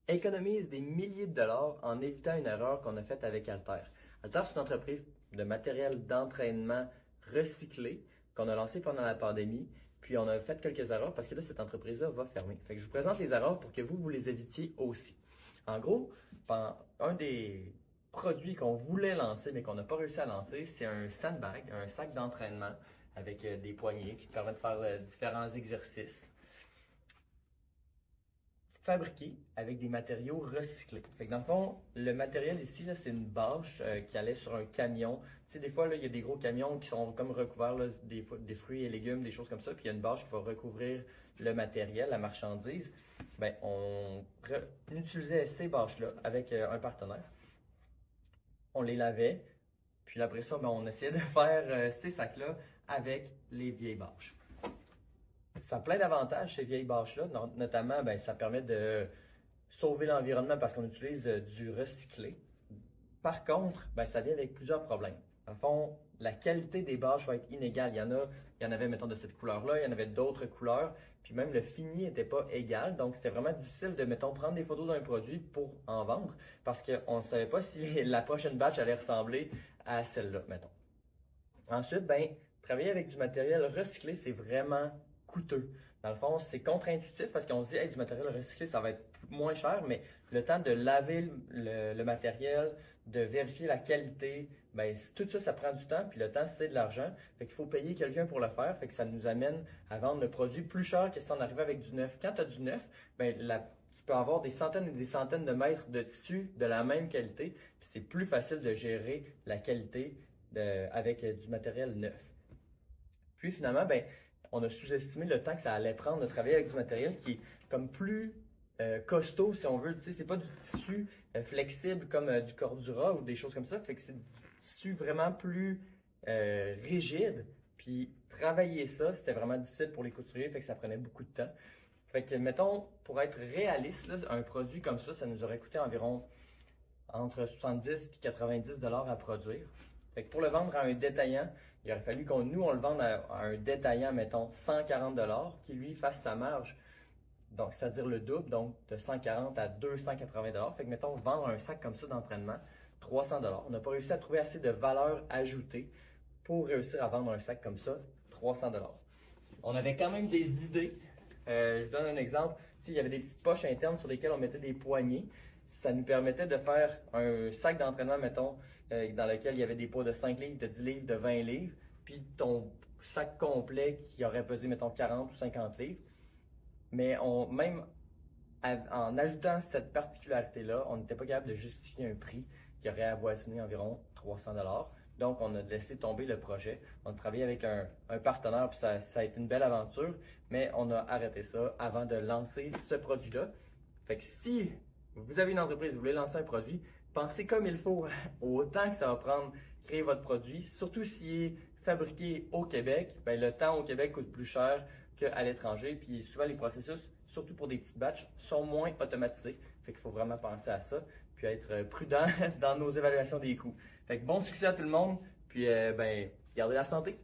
Économise des milliers de dollars en évitant une erreur qu'on a faite avec Alter. Alter, c'est une entreprise de matériel d'entraînement recyclé qu'on a lancé pendant la pandémie. Puis on a fait quelques erreurs parce que là, cette entreprise-là va fermer. Fait que je vous présente les erreurs pour que vous les évitiez aussi. En gros, un des produits qu'on voulait lancer mais qu'on n'a pas réussi à lancer, c'est un sandbag, un sac d'entraînement avec des poignées qui permettent de faire différents exercices fabriqué avec des matériaux recyclés. Fait que dans le fond, le matériel ici, là, c'est une bâche qui allait sur un camion. Tu sais, des fois, là, il y a des gros camions qui sont comme recouverts là, des fruits et légumes, des choses comme ça, puis il y a une bâche qui va recouvrir le matériel, la marchandise. Ben, on utilisait ces bâches-là avec un partenaire. On les lavait, puis après ça, ben, on essayait de faire ces sacs-là avec les vieilles bâches. Ça a plein d'avantages, ces vieilles bâches-là. Notamment, ben, ça permet de sauver l'environnement parce qu'on utilise du recyclé. Par contre, ben, ça vient avec plusieurs problèmes. Dans le fond, la qualité des bâches va être inégale. Il y en avait, mettons, de cette couleur-là, il y en avait d'autres couleurs, puis même le fini n'était pas égal. Donc, c'était vraiment difficile de, mettons, prendre des photos d'un produit pour en vendre parce qu'on ne savait pas si la prochaine batch allait ressembler à celle-là, mettons. Ensuite, ben, travailler avec du matériel recyclé, c'est vraiment coûteux. Dans le fond, c'est contre-intuitif parce qu'on se dit, hey, du matériel recyclé, ça va être moins cher, mais le temps de laver le matériel, de vérifier la qualité, ben, tout ça, ça prend du temps, puis le temps, c'est de l'argent. Fait qu'il faut payer quelqu'un pour le faire, fait que ça nous amène à vendre le produit plus cher que si on arrivait avec du neuf. Quand tu as du neuf, ben, tu peux avoir des centaines et des centaines de mètres de tissu de la même qualité, puis c'est plus facile de gérer la qualité avec du matériel neuf. Puis finalement, ben, on a sous-estimé le temps que ça allait prendre de travailler avec du matériel qui est comme plus costaud, si on veut. Tu sais, c'est pas du tissu flexible comme du Cordura ou des choses comme ça. Fait que c'est du tissu vraiment plus rigide. Puis travailler ça, c'était vraiment difficile pour les couturiers, fait que ça prenait beaucoup de temps. Fait que, mettons, pour être réaliste, là, un produit comme ça nous aurait coûté environ entre 70 et 90 dollars à produire. Fait que pour le vendre à un détaillant, il aurait fallu nous, on le vende à un détaillant, mettons, 140 dollars, qui lui fasse sa marge. Donc, c'est-à-dire le double, donc de 140 à 280 dollars. Fait que, mettons, vendre un sac comme ça d'entraînement, 300 dollars. On n'a pas réussi à trouver assez de valeur ajoutée pour réussir à vendre un sac comme ça, 300 dollars. On avait quand même des idées. Je donne un exemple. Il y avait des petites poches internes sur lesquelles on mettait des poignées. Ça nous permettait de faire un sac d'entraînement, mettons, dans lequel il y avait des poids de 5 livres, de 10 livres, de 20 livres, puis ton sac complet qui aurait pesé, mettons, 40 ou 50 livres. Mais même en ajoutant cette particularité-là, on n'était pas capable de justifier un prix qui aurait avoisiné environ 300 dollars. Donc, on a laissé tomber le projet. On a travaillé avec un partenaire, puis ça a été une belle aventure, mais on a arrêté ça avant de lancer ce produit-là. Fait que si vous avez une entreprise, vous voulez lancer un produit, pensez comme il faut au temps que ça va prendre créer votre produit, surtout s'il est fabriqué au Québec. Ben, le temps au Québec coûte plus cher qu'à l'étranger, puis souvent les processus, surtout pour des petites batches, sont moins automatisés. Fait qu'il faut vraiment penser à ça, puis être prudent dans nos évaluations des coûts. Fait que bon succès à tout le monde, puis ben, gardez la santé!